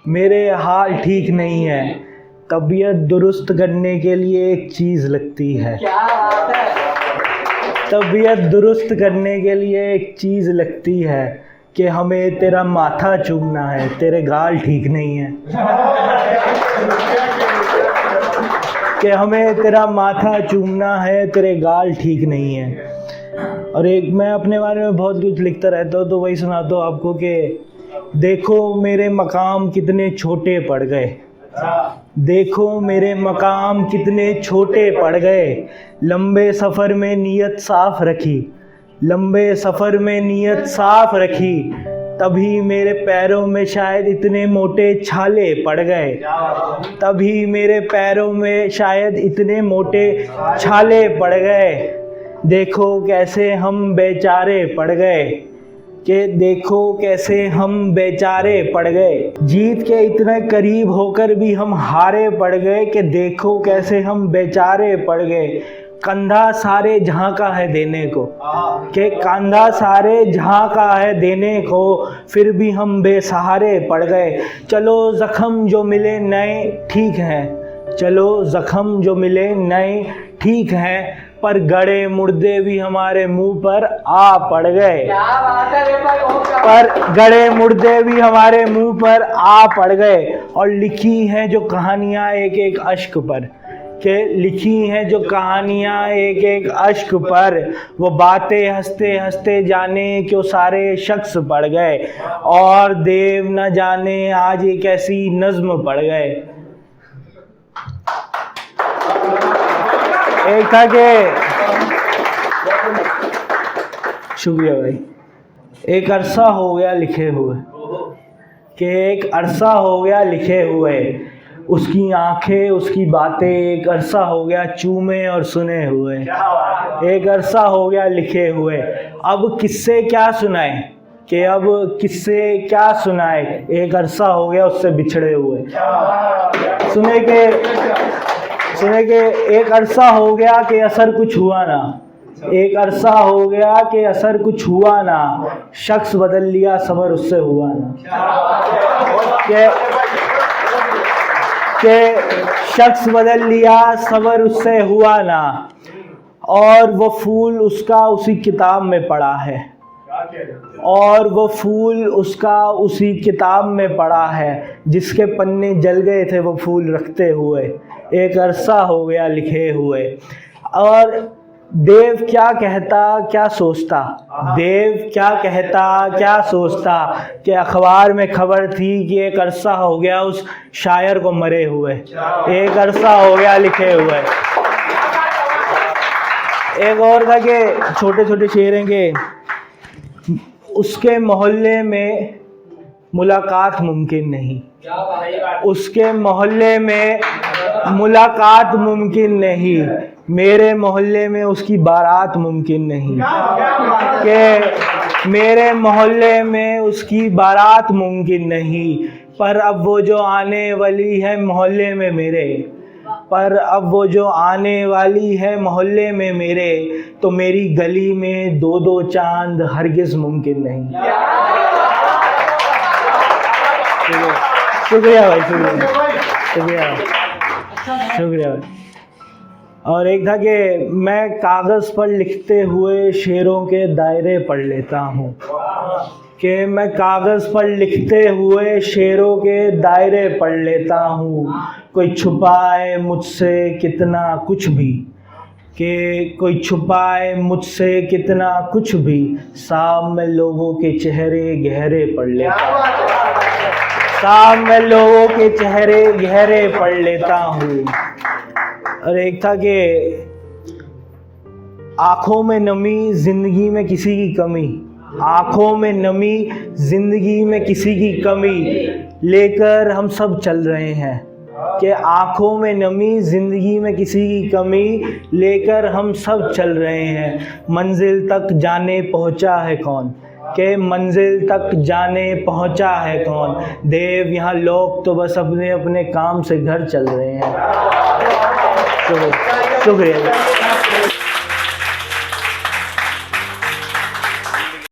मेरे हाल ठीक नहीं है, तबीयत दुरुस्त करने के लिए एक चीज़ लगती है। क्या बात है। तबीयत दुरुस्त करने के लिए एक चीज़ लगती है कि हमें तेरा माथा चूमना है, तेरे गाल ठीक नहीं है। कि हमें तेरा माथा चूमना है, तेरे गाल ठीक नहीं है। और एक मैं अपने बारे में बहुत कुछ लिखता रहता हूँ, तो वही सुनाता हूँ आपको कि देखो मेरे मकाम कितने छोटे पड़ गए, देखो मेरे मकाम कितने छोटे पड़ गए। लंबे सफ़र में नीयत साफ़ रखी, लंबे सफ़र में नीयत साफ़ रखी, तभी मेरे पैरों में शायद इतने मोटे छाले पड़ गए, तभी मेरे पैरों में शायद इतने मोटे छाले पड़ गए। देखो कैसे हम बेचारे पड़ गए, कि देखो कैसे हम बेचारे पड़ गए। जीत के इतने करीब होकर भी हम हारे पड़ गए, कि देखो कैसे हम बेचारे पड़ गए। कंधा सारे जहां का है देने को, कि कंधा सारे जहां का है देने को, फिर भी हम बेसहारे पड़ गए। चलो ज़ख्म जो मिले नए ठीक हैं, चलो ज़ख्म जो मिले नए ठीक हैं, पर गड़े मुर्दे भी हमारे मुंह पर आ पड़ गए। क्या बात है रे भाई, पर गड़े मुर्दे भी हमारे मुंह पर आ पड़ गए। और लिखी हैं जो कहानियाँ एक एक अश्क पर, के लिखी हैं जो कहानियाँ एक एक अश्क पर, वो बातें हंसते हंसते जाने क्यों सारे शख्स पड़ गए। और देव न जाने आज एक ऐसी नज़्म पड़ गए। एक था कि शुक्रिया भाई, एक अरसा हो गया लिखे हुए, कि एक अरसा हो गया लिखे हुए, उसकी आंखें उसकी बातें एक अरसा हो गया चूमे और सुने हुए। एक अरसा हो गया लिखे हुए, अब किससे क्या सुनाए, कि अब किससे क्या सुनाए, एक अरसा हो गया उससे बिछड़े हुए। सुने के एक अरसा हो गया कि असर कुछ हुआ ना, एक अरसा हो गया कि असर कुछ हुआ ना, शख्स बदल लिया सबर उससे हुआ ना। कि शख्स बदल लिया सबर उससे हुआ ना, और वो फूल उसका उसी किताब में पड़ा है, और वो फूल उसका उसी किताब में पड़ा है, जिसके पन्ने जल गए थे वो फूल रखते हुए। एक अरसा हो गया लिखे हुए। और देव क्या कहता क्या सोचता, देव क्या कहता क्या सोचता, कि अखबार में खबर थी कि एक अरसा हो गया उस शायर को मरे हुए। एक अरसा हो गया लिखे हुए। एक और था कि छोटे छोटे शेर हैं कि उसके मोहल्ले में मुलाकात मुमकिन नहीं, उसके मोहल्ले में मुलाकात मुमकिन नहीं, मेरे मोहल्ले में उसकी बारात मुमकिन नहीं, कि मेरे मोहल्ले में उसकी बारात मुमकिन नहीं। पर अब वो जो आने वाली है मोहल्ले में मेरे, पर अब वो जो आने वाली है मोहल्ले में मेरे, तो मेरी गली में दो दो चांद हरगिज़ मुमकिन नहीं। शुक्रिया भाई, शुक्रिया शुक्रिया भाई। और एक था कि मैं कागज़ पर लिखते हुए शेरों के दायरे पढ़ लेता हूँ, कि मैं कागज़ पर लिखते हुए शेरों के दायरे पढ़ लेता हूँ। कोई छुपाए मुझसे कितना कुछ भी, कि कोई छुपाए मुझसे कितना कुछ भी, सामने लोगों के चेहरे गहरे पढ़ लेता हूँ, सामने लोगों के चेहरे गहरे पढ़ लेता हूँ। और एक था कि आँखों में नमी ज़िंदगी में किसी की कमी, आँखों में नमी ज़िंदगी में किसी की कमी लेकर हम सब चल रहे हैं, कि आँखों में नमी ज़िंदगी में किसी की कमी लेकर हम सब चल रहे हैं। मंजिल तक जाने पहुँचा है कौन, के मंजिल तक जाने पहुँचा है कौन। देव यहाँ लोग तो बस अपने अपने काम से घर चल रहे हैं। शुक्रिया।